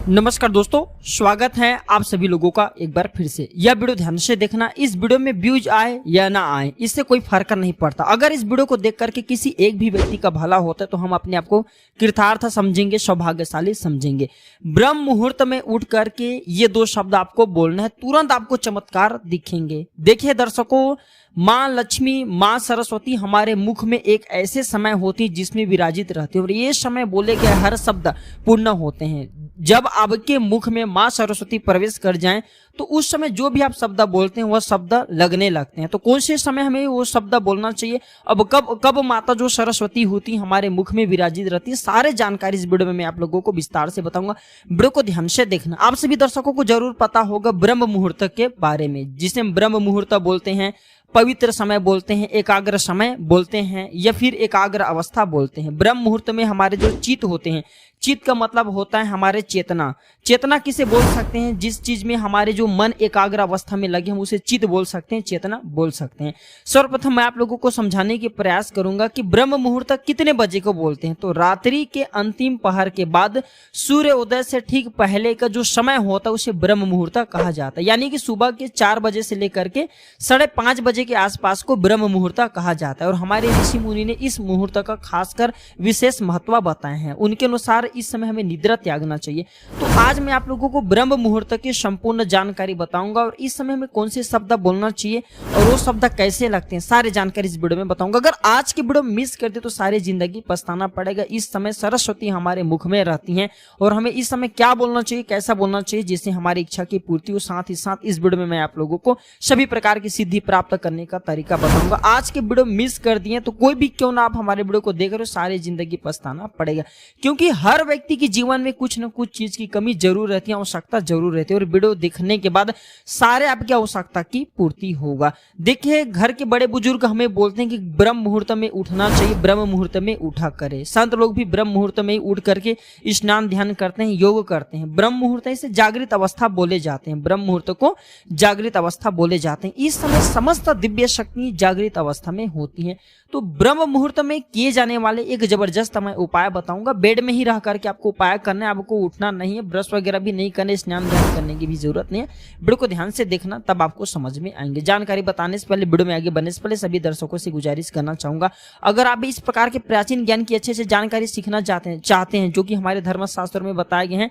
नमस्कार दोस्तों, स्वागत है आप सभी लोगों का एक बार फिर से। यह वीडियो ध्यान से देखना। इस वीडियो में व्यूज आए या ना आए इससे कोई फर्क नहीं पड़ता। अगर इस वीडियो को देख करके किसी एक भी व्यक्ति का भला होता है तो हम अपने आप को कृतार्थ समझेंगे, सौभाग्यशाली समझेंगे। ब्रह्म मुहूर्त में उठ करके ये दो शब्द आपको बोलना है, तुरंत आपको चमत्कार दिखेंगे। देखिए दर्शकों, माँ लक्ष्मी, माँ सरस्वती हमारे मुख में एक ऐसे समय होती जिसमें विराजित रहती है और ये समय बोले गए हर शब्द पूर्ण होते हैं। जब आपके मुख में माँ सरस्वती प्रवेश कर जाएं तो उस समय जो भी आप शब्द बोलते हैं वह शब्द लगने लगते हैं। तो कौन से समय हमें वो शब्द बोलना चाहिए, अब कब माता जो सरस्वती होती हमारे मुख में विराजित रहती है, सारे जानकारी इस वीडियो में मैं आप लोगों को विस्तार से बताऊंगा। वीडियो को ध्यान से देखना। आप सभी दर्शकों को जरूर पता होगा ब्रह्म मुहूर्त के बारे में, जिसे हम ब्रह्म मुहूर्त बोलते हैं, पवित्र समय बोलते हैं, एकाग्र समय बोलते हैं या फिर एकाग्र अवस्था बोलते हैं। ब्रह्म मुहूर्त में हमारे जो चित्त होते हैं, चित्त का मतलब होता है हमारे चेतना। चेतना किसे बोल सकते हैं? जिस चीज में हमारे जो मन एकाग्र अवस्था में लगे हम उसे चित्त बोल सकते हैं, चेतना बोल सकते हैं। सर्वप्रथम मैं आप लोगों को समझाने की प्रयास करूंगा कि ब्रह्म मुहूर्त कितने बजे को बोलते हैं। तो रात्रि के अंतिम पहर के बाद सूर्य उदय से ठीक पहले का जो समय होता है उसे ब्रह्म मुहूर्त कहा जाता है। यानी कि सुबह के 4 बजे से लेकर के 5:30 बजे के आसपास को ब्रह्म मुहूर्त कहा जाता है। और हमारे ऋषि मुनि ने इस मुहूर्त का खासकर विशेष महत्व बताए हैं। उनके अनुसार इस समय हमें निद्रा त्यागना चाहिए। तो आज मैं आप लोगों को ब्रह्म मुहूर्त की संपूर्ण जानकारी बताऊंगा और इस समय हमें कौन से शब्द बोलना चाहिए और वो शब्द कैसे लगते हैं, सारी जानकारी इस वीडियो में बताऊंगा। अगर आज की वीडियो मिस कर दे तो सारी जिंदगी पछताना पड़ेगा। इस समय सरस्वती हमारे मुख में रहती हैं और हमें इस समय क्या बोलना चाहिए, कैसा बोलना चाहिए जिससे हमारी इच्छा की पूर्ति हो। साथ ही साथ इस वीडियो में मैं आप लोगों को सभी प्रकार की सिद्धि प्राप्त करने का तरीका बताऊंगा। आज के वीडियो मिस कर दिए तो कोई भी क्यों ना आप हमारे वीडियो को देख रहे हो, सारी जिंदगी पछताना पड़ेगा। क्योंकि हर व्यक्ति के जीवन में कुछ न कुछ चीज की कमी जरूर रहती है, आवश्यकता जरूर रहती है और वीडियो देखने के बाद सारे आपकी आवश्यकता की पूर्ति होगा। देखिए, घर के बड़े बुजुर्ग हमें बोलते हैं कि ब्रह्म मुहूर्त में उठना चाहिए, ब्रह्म मुहूर्त में उठा करे। संत लोग भी ब्रह्म मुहूर्त में उठ करके स्नान ध्यान करते हैं, योग करते हैं। ब्रह्म मुहूर्त इसे जागृत अवस्था बोले जाते हैं। ब्रह्म मुहूर्त को जागृत अवस्था बोले जाते हैं। इस समय समस्त दिव्य शक्ति जागृत अवस्था में होती है। तो ब्रह्म मुहूर्त में किए जाने वाले एक जबरदस्त मैं उपाय बताऊंगा। बेड में ही रह करके आपको उपाय करना है, आपको उठना नहीं है, ब्रश वगैरह भी नहीं करने, स्नान ध्यान करने की भी जरूरत नहीं है। वीडियो को ध्यान से देखना, तब आपको समझ में आएंगे। जानकारी बताने से पहले, वीडियो में आगे बढ़ने से पहले सभी दर्शकों से गुजारिश करना चाहूंगा, अगर आप भी इस प्रकार के प्राचीन ज्ञान की अच्छे से जानकारी सीखना चाहते हैं जो कि हमारे धर्मशास्त्र में बताए गए हैं,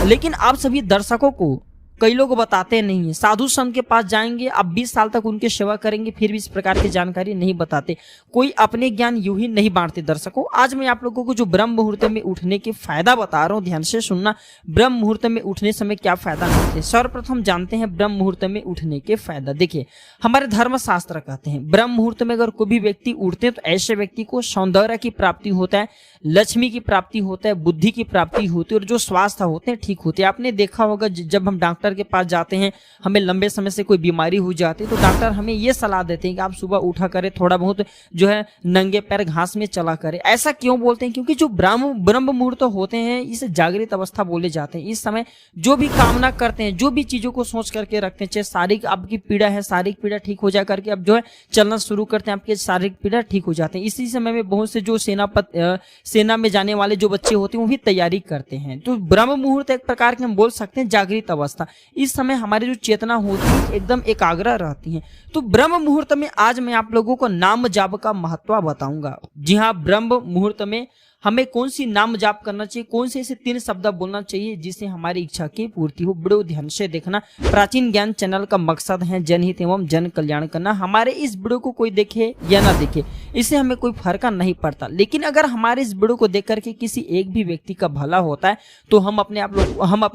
लेकिन आप सभी दर्शकों को कई लोग बताते नहीं है। साधु संत के पास जाएंगे, आप 20 साल तक उनकी सेवा करेंगे, फिर भी इस प्रकार की जानकारी नहीं बताते। कोई अपने ज्ञान यूं ही नहीं बांटते। दर्शकों, आज मैं आप लोगों को जो ब्रह्म मुहूर्त में उठने के फायदा बता रहा हूं, ध्यान से सुनना। ब्रह्म मुहूर्त में उठने समय क्या फायदा मिलते हैं, सर्वप्रथम जानते हैं ब्रह्म मुहूर्त में उठने के फायदा। देखिए, हमारे धर्मशास्त्र कहते हैं ब्रह्म मुहूर्त में अगर कोई भी व्यक्ति उठते हैं तो ऐसे व्यक्ति को सौंदर्य की प्राप्ति होता है, लक्ष्मी की प्राप्ति होता है, बुद्धि की प्राप्ति होती है और जो स्वास्थ्य होते हैं ठीक होते हैं। आपने देखा होगा जब हम डॉक्टर के पास जाते हैं, हमें लंबे समय से कोई बीमारी हो जाती है तो डॉक्टर हमें यह सलाह देते हैं कि आप सुबह उठा करें, थोड़ा बहुत जो है नंगे पैर घास में चला करें। ऐसा क्यों बोलते हैं? क्योंकि जो ब्रह्म मुहूर्त होते हैं इसे जागृत अवस्था बोले जाते हैं। इस समय जो भी कामना करते हैं, जो भी चीजों को सोच करके रखते हैं, चाहे शारीरिक आपकी पीड़ा है, शारीरिक पीड़ा ठीक हो जा करके अब जो है चलना शुरू करते हैं, आपके शारीरिक पीड़ा ठीक हो जाते हैं। इसी समय में बहुत से जो सेना में जाने वाले जो बच्चे होते हैं वो भी तैयारी करते हैं। तो ब्रह्म मुहूर्त एक प्रकार के हम बोल सकते हैं जागृत अवस्था। इस समय हमारी जो चेतना होती है एकदम एकाग्र रहती है। तो ब्रह्म मुहूर्त में आज मैं आप लोगों को नाम जाप का महत्व बताऊंगा। जी हाँ, ब्रह्म मुहूर्त में हमें कौन सी नाम जाप करना चाहिए, कौन से ऐसे 3 शब्द बोलना चाहिए जिससे हमारी इच्छा की पूर्ति हो। वीडियो ध्यान से देखना। प्राचीन ज्ञान चैनल का मकसद है जनहित एवं जन कल्याण करना। हमारे इस वीडियो को कोई देखे या ना देखे इससे हमें कोई फर्क नहीं पड़ता, लेकिन अगर हमारे इस वीडियो को देख करके किसी एक भी व्यक्ति का भला होता है तो हम अपने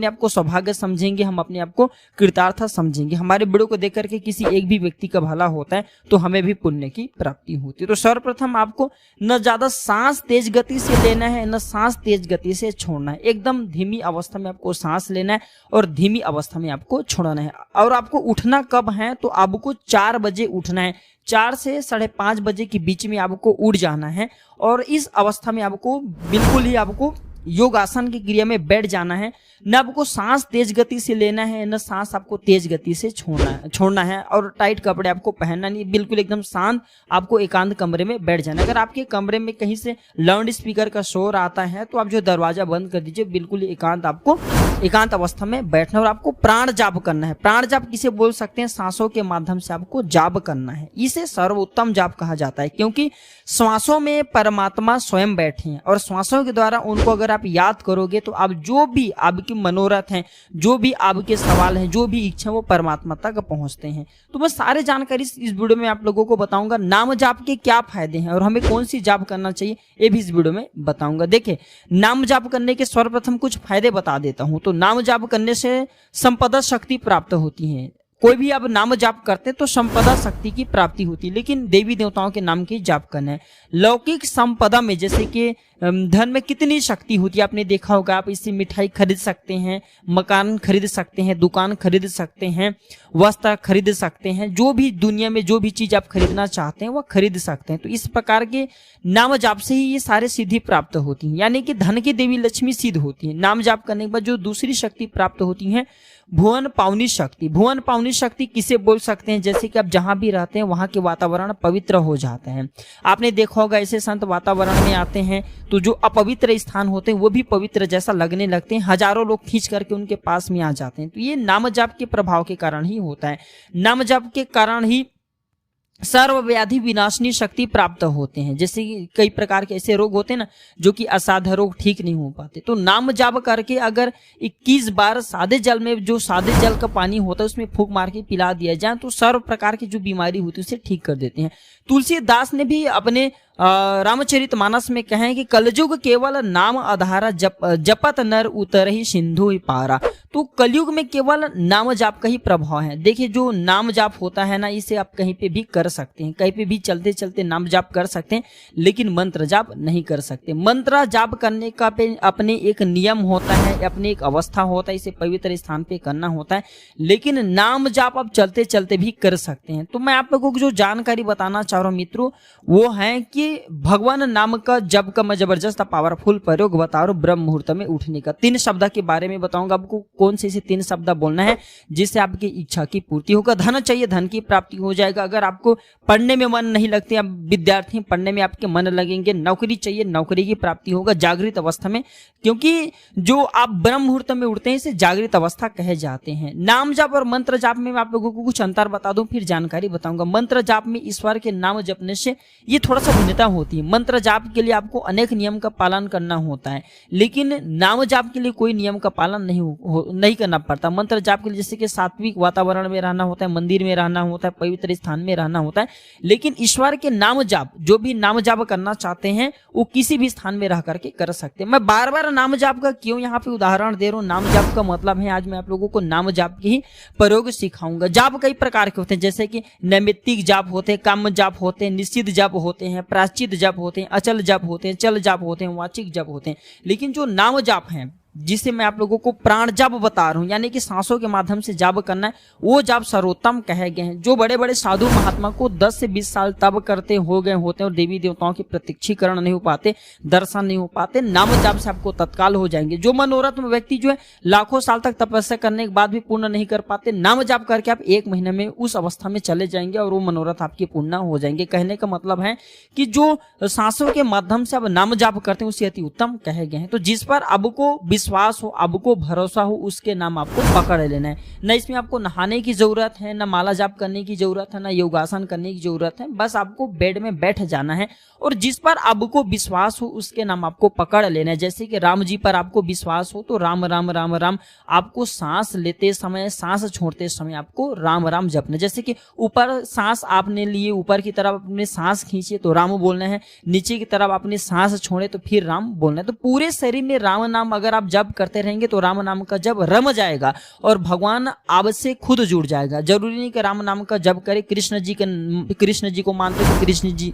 आप को सौभाग्य समझेंगे, हम अपने आप को कृतार्थ समझेंगे। हमारे वीडियो को देख करके किसी एक भी व्यक्ति का भला होता है तो हमें भी पुण्य की प्राप्ति होती है। तो सर्वप्रथम आपको न ज्यादा सांस तेज गति से लेना है, न सांस तेज गति से छोड़ना है। एकदम धीमी अवस्था में आपको सांस लेना है और धीमी अवस्था में आपको छोड़ना है। और आपको उठना कब है तो आपको 4 बजे उठना है। 4 से 5:30 बजे के बीच में आपको उठ जाना है और इस अवस्था में आपको बिल्कुल ही आपको योगासन की क्रिया में बैठ जाना है। न आपको सांस तेज गति से लेना है, न सांस आपको तेज गति से छोड़ना है और टाइट कपड़े आपको पहनना नहीं, बिल्कुल एकदम शांत आपको एकांत कमरे में बैठ जाना है। अगर आपके कमरे में कहीं से लाउड स्पीकर का शोर आता है तो आप जो दरवाजा बंद कर दीजिए, बिल्कुल आपको एकांत अवस्था में बैठना और आपको प्राण जाप करना है। प्राण जाप किसे बोल सकते हैं? सांसों के माध्यम से आपको जाप करना है। इसे सर्वोत्तम जाप कहा जाता है क्योंकि श्वासों में परमात्मा स्वयं बैठे हैं और श्वासों के द्वारा उनको अगर आप याद करोगे तो आप जो भी आपकी मनोरथ हैं, जो भी आपके सवाल हैं, जो भी इच्छा, वो परमात्मा तक पहुंचते हैं। तो मैं सारे जानकारी इस वीडियो में आप लोगों को बताऊंगा। नाम जाप के क्या फायदे हैं और हमें कौन सी जाप करना चाहिए, ये भी इस वीडियो में बताऊंगा। देखिए, नाम जाप करने के सर्वप्रथम कुछ फायदे बता देता हूं। तो नाम जाप करने से संपदा शक्ति प्राप्त होती है। कोई भी आप नाम जाप करते हैं तो संपदा शक्ति की प्राप्ति होती है, लेकिन देवी देवताओं के नाम की जाप करना है। लौकिक संपदा में जैसे कि धन में कितनी शक्ति होती है, आपने देखा होगा। आप इससे मिठाई खरीद सकते हैं, मकान खरीद सकते हैं, दुकान खरीद सकते हैं, वस्त्र खरीद सकते हैं, जो भी दुनिया में जो भी चीज आप खरीदना चाहते हैं वह खरीद सकते हैं। तो इस प्रकार के नाम जाप से ही ये सारे सिद्धि प्राप्त होती हैं, यानी कि धन की देवी लक्ष्मी सिद्ध होती है। नाम जाप करने के बाद जो दूसरी शक्ति प्राप्त होती है, भुवन पावनी शक्ति। भुवन पावनी शक्ति किसे बोल सकते हैं? जैसे कि आप जहां भी रहते हैं वहां के वातावरण पवित्र हो जाते हैं। आपने देखा होगा ऐसे संत वातावरण में आते हैं तो जो अपवित्र स्थान होते हैं वो भी पवित्र जैसा लगने लगते हैं। हजारों लोग खींच करके उनके पास में आ जाते हैं। तो ये नाम जाप के प्रभाव के कारण ही होता है। नाम जाप के कारण ही सर्व व्याधि विनाशनी शक्ति प्राप्त होते हैं। जैसे कि कई प्रकार के ऐसे रोग होते हैं ना जो कि असाध्य रोग ठीक नहीं हो पाते, तो नाम जाप करके अगर 21 बार सादे जल में, जो सादे जल का पानी होता है उसमें फूंक मार के पिला दिया जाए तो सर्व प्रकार की जो बीमारी होती है उसे ठीक कर देते हैं। तुलसीदास ने भी अपने रामचरितमानस में कहे कि कलयुग केवल नाम आधारा, जपत नर उतरहि सिंधु पारा। तो कलयुग में केवल नाम जाप का ही प्रभाव है। देखिए, जो नाम जाप होता है ना, इसे आप कहीं पे भी कर सकते हैं, कहीं पे भी चलते चलते नाम जाप कर सकते हैं, लेकिन मंत्र जाप नहीं कर सकते। मंत्र जाप करने का अपने एक नियम होता है, अपने एक अवस्था होता है, इसे पवित्र स्थान पे करना होता है। लेकिन नाम जाप आप चलते चलते भी कर सकते हैं। तो मैं आप लोगों को जो जानकारी बताना चाह रहा हूँ मित्रों, वो है कि भगवान नाम का जप का मैं जबरदस्त पावरफुल प्रयोग बता रहा हूं। ब्रह्म मुहूर्त में उठने का 3 शब्द के बारे में बताऊंगा आपको, कौन से 3 शब्द बोलना है जिससे आपकी इच्छा की पूर्ति होगा। धन चाहिए, धन की प्राप्ति हो जाएगा। अगर आपको पढ़ने में मन नहीं लगते, आप विद्यार्थी, पढ़ने में आपके मन लगेंगे। नौकरी चाहिए, नौकरी की प्राप्ति होगा जागृत अवस्था में, क्योंकि जो आप ब्रह्म मुहूर्त में उठते हैं इसे जागृत अवस्था कहे जाते हैं। नाम जाप और मंत्र जाप में मैं आप लोगों को कुछ अंतर बता दूं, फिर जानकारी बताऊंगा। मंत्र जाप में ईश्वर के नाम जपने से ये थोड़ा सा भिन्नता होती है। मंत्र जाप के लिए आपको अनेक नियम का पालन करना होता है, लेकिन नाम जाप के लिए कोई नियम का पालन नहीं करना पड़ता। मंत्र जाप के लिए जैसे कि सात्विक वातावरण में रहना होता है, मंदिर में रहना होता है, पवित्र स्थान में रहना होता है। लेकिन ईश्वर के नाम जाप, जो भी नाम जाप करना चाहते हैं वो किसी भी स्थान में रह करके कर सकते हैं। मैं बार बार नाम जाप का क्यों यहाँ पे उदाहरण दे रहा हूँ, नाम जाप का मतलब है आज मैं आप लोगों को नाम जाप की ही प्रयोग सिखाऊंगा। जाप कई प्रकार के होते हैं, जैसे कि नैमित्तिक जाप होते हैं, काम जाप होते हैं, निश्चित जाप होते हैं, प्रायश्चित जाप होते हैं, अचल जाप होते हैं, चल जाप होते हैं, वाचिक जाप होते हैं। लेकिन जो नाम जाप है, जिसे मैं आप लोगों को प्राण जाप बता रहा हूं, यानी कि सांसों के माध्यम से जाप करना है, वो जाप सर्वोत्तम कहे गए हैं। जो बड़े बड़े साधु महात्मा को 10 से 20 साल तब करते हो गए होते हैं और देवी देवताओं के प्रत्यक्षीकरण नहीं हो पाते, दर्शन नहीं हो पाते, नाम जाप से आपको तत्काल हो जाएंगे। जो मनोरथ में व्यक्ति जो है लाखों साल तक तपस्या करने के बाद भी पूर्ण नहीं कर पाते, नाम जाप करके आप 1 महीने में उस अवस्था में चले जाएंगे और वो मनोरथ आपके पूर्ण हो जाएंगे। कहने का मतलब है कि जो सांसों के माध्यम से आप नाम जाप करते हैं उसे अति उत्तम कहे गए हैं। तो जिस पर आपको विश्वास हो, आपको भरोसा हो, उसके नाम आपको पकड़ लेना है। न इसमें आपको नहाने की जरूरत है, न माला जाप करने की जरूरत है, न योगासन करने की जरूरत है। बस आपको बेड में बैठ जाना है और जिस पर आपको विश्वास हो उसके नाम आपको पकड़ लेना है। जैसे कि राम जी पर आपको विश्वास हो तो राम राम राम राम, आपको सांस लेते समय, सांस छोड़ते समय आपको राम राम जपना। जैसे कि ऊपर सांस आपने लिए, ऊपर की तरफ अपने सांस खींचे तो राम बोलना है, नीचे की तरफ अपनी सांस छोड़े तो फिर राम बोलना है। तो पूरे शरीर में राम नाम अगर आप जप करते रहेंगे तो राम नाम का जप रम जाएगा और भगवान आपसे खुद जुड़ जाएगा। जरूरी नहीं कि राम नाम का जप करे, कृष्ण जी को मानते तो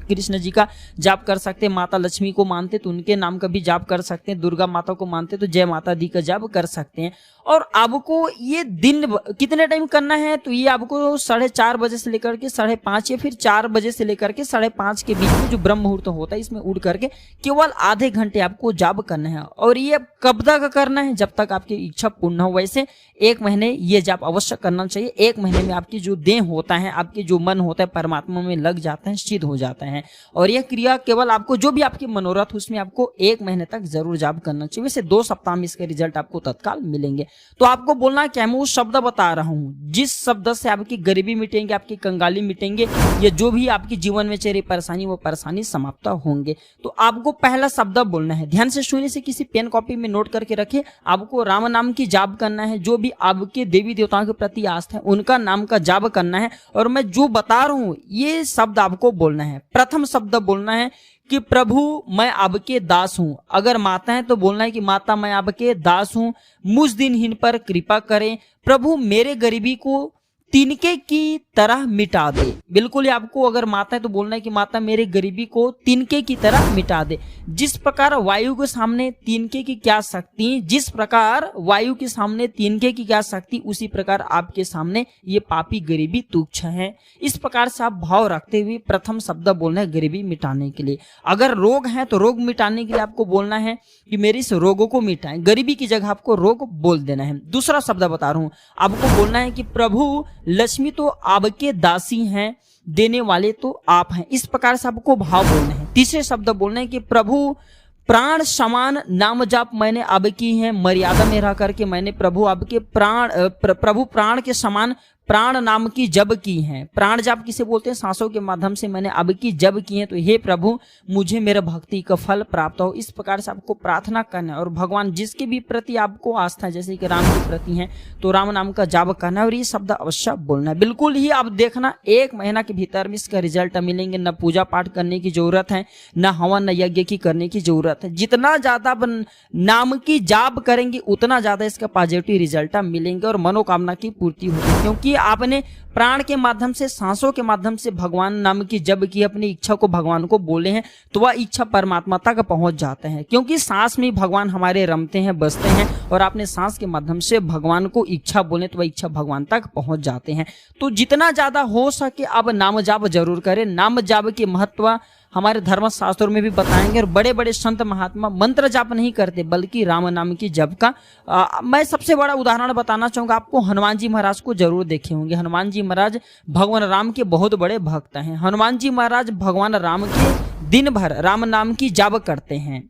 कृष्ण जी का जाप कर सकते, माता लक्ष्मी को मानते तो उनके नाम का भी जाप कर सकते हैं, दुर्गा माता को मानते तो जय माता दी का जाप कर सकते हैं। और आपको ये दिन कितने टाइम करना है, तो ये आपको 4:30 बजे से लेकर के 5:30 या फिर 4 बजे से लेकर के 5:30 के बीच में जो ब्रह्म मुहूर्त होता है इसमें उठ करके केवल आधे घंटे आपको जाप करना है। और ये कब तक करना है, जब तक आपकी इच्छा पूर्ण हो। वैसे 1 महीने ये जाप अवश्य करना चाहिए। 1 महीने में आपकी जो देह होता है, आपके जो मन होता है परमात्मा में लग जाता है, सिद्ध हो जाता है। और यह क्रिया केवल आपको जो भी आपके मनोरथ उसमें आपको 1 महीने तक जरूर जाप करना चाहिए। वैसे 2 सप्ताह में इसके रिजल्ट आपको तत्काल मिलेंगे। तो आपको बोलना क्या मैं वो शब्द बता रहा हूं जिस शब्द से आपकी गरीबी मिटेंगे, आपकी कंगाली मिटेंगे, या जो भी आपके जीवन में चल रही परेशानी वो परेशानी समाप्त होंगे। तो आपको पहला शब्द बोलना है, ध्यान से सुनिए, से किसी पेन कॉपी में नोट करके रखें। आपको राम नाम की जाप करना है, जो भी आपके देवी देवताओं के प्रति आस्था है उनका नाम का जाप करना है। और मैं जो बता रहा हूं ये शब्द आपको बोलना है। प्रथम शब्द बोलना है कि प्रभु मैं आपके दास हूं। अगर माता है तो बोलना है कि माता मैं आपके दास हूं, मुझ दिनहीन पर कृपा करें, प्रभु मेरे गरीबी को तिनके की तरह मिटा दे। बिल्कुल ही आपको अगर माता है तो बोलना है कि माता मेरे गरीबी को तिनके की तरह मिटा दे। जिस प्रकार वायु के सामने तिनके की क्या शक्ति, जिस प्रकार वायु के सामने तिनके की क्या शक्ति, उसी प्रकार आपके सामने ये पापी गरीबी तुच्छ है। इस प्रकार से आप भाव रखते हुए प्रथम शब्द बोलना है गरीबी मिटाने के लिए। अगर रोग है तो रोग मिटाने के लिए आपको बोलना है कि मेरे इस रोगों को मिटाएं, गरीबी की जगह आपको रोग बोल देना है। दूसरा शब्द बता रहा हूं, आपको बोलना है कि प्रभु लक्ष्मी तो आपके दासी हैं, देने वाले तो आप हैं। इस प्रकार से आपको भाव बोलना है। तीसरे शब्द बोलना है कि प्रभु प्राण समान नाम जाप मैंने आपकी है, मर्यादा में रह करके मैंने प्रभु आपके प्रभु प्राण के समान प्राण नाम की जप की है। प्राण जाप किसे बोलते हैं, सांसों के माध्यम से मैंने आपकी जप की है, तो हे प्रभु मुझे मेरा भक्ति का फल प्राप्त हो। इस प्रकार से आपको प्रार्थना करना है। और भगवान जिसके भी प्रति आपको आस्था है, जैसे कि राम के प्रति है तो राम नाम का जाप करना है और ये शब्द अवश्य बोलना है। बिल्कुल ही आप देखना 1 महीना के भीतर में इसका रिजल्ट मिलेंगे। न पूजा पाठ करने की जरूरत है, न हवन न यज्ञ की करने की जरूरत है। जितना ज्यादा नाम की जाप करेंगे उतना ज्यादा इसका पॉजिटिव रिजल्ट मिलेंगे और मनोकामना की पूर्ति होगी। क्योंकि आपने प्राण के माध्यम से, सांसों के माध्यम से भगवान नाम की जप की, अपनी इच्छा को भगवान को बोले हैं तो वह इच्छा परमात्मा तक पहुंच जाते हैं। क्योंकि सांस में भगवान हमारे रमते हैं, बसते हैं और आपने सांस के माध्यम से भगवान को इच्छा बोले तो वह इच्छा भगवान तक पहुंच जाते हैं। तो जितना ज्यादा हो सके अब नाम जाप जरूर करें। नाम जाप के महत्व हमारे धर्म शास्त्रों में भी बताएंगे। और बड़े बड़े संत महात्मा मंत्र जाप नहीं करते बल्कि राम नाम की जप का मैं सबसे बड़ा उदाहरण बताना चाहूंगा आपको। हनुमान जी महाराज को जरूर देखे होंगे। हनुमान जी महाराज भगवान राम के बहुत बड़े भक्त हैं। हनुमान जी महाराज भगवान राम के दिन भर राम नाम की जाप करते हैं।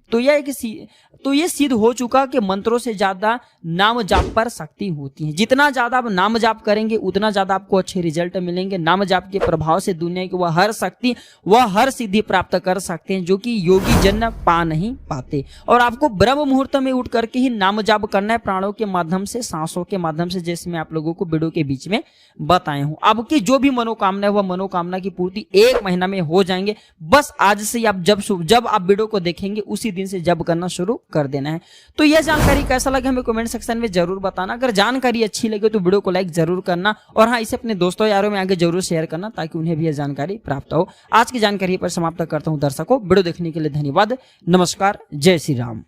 तो ये सिद्ध हो चुका कि मंत्रों से ज्यादा नाम जाप पर शक्ति होती है। जितना ज्यादा आप नाम जाप करेंगे उतना ज्यादा आपको अच्छे रिजल्ट मिलेंगे। नाम जाप के प्रभाव से दुनिया की वह हर शक्ति, वह हर सिद्धि प्राप्त कर सकते हैं जो कि योगी जन पा नहीं पाते। और आपको ब्रह्म मुहूर्त में उठ करके ही नाम जाप करना है, प्राणों के माध्यम से, सांसों के माध्यम से, जैसे मैं आप लोगों को वीडियो के बीच में बताया हूं। आपकी जो भी मनोकामना है वह मनोकामना की पूर्ति 1 महीना में हो जाएंगे। बस आज से आप जब आप वीडियो को देखेंगे उसी दिन से जप करना शुरू कर देना है। तो यह जानकारी कैसा लगा हमें कमेंट सेक्शन में जरूर बताना। अगर जानकारी अच्छी लगे तो वीडियो को लाइक जरूर करना और हाँ, इसे अपने दोस्तों यारों में आगे जरूर शेयर करना ताकि उन्हें भी यह जानकारी प्राप्त हो। आज की जानकारी पर समाप्त करता हूं दर्शकों। वीडियो देखने के लिए धन्यवाद। नमस्कार, जय श्री राम।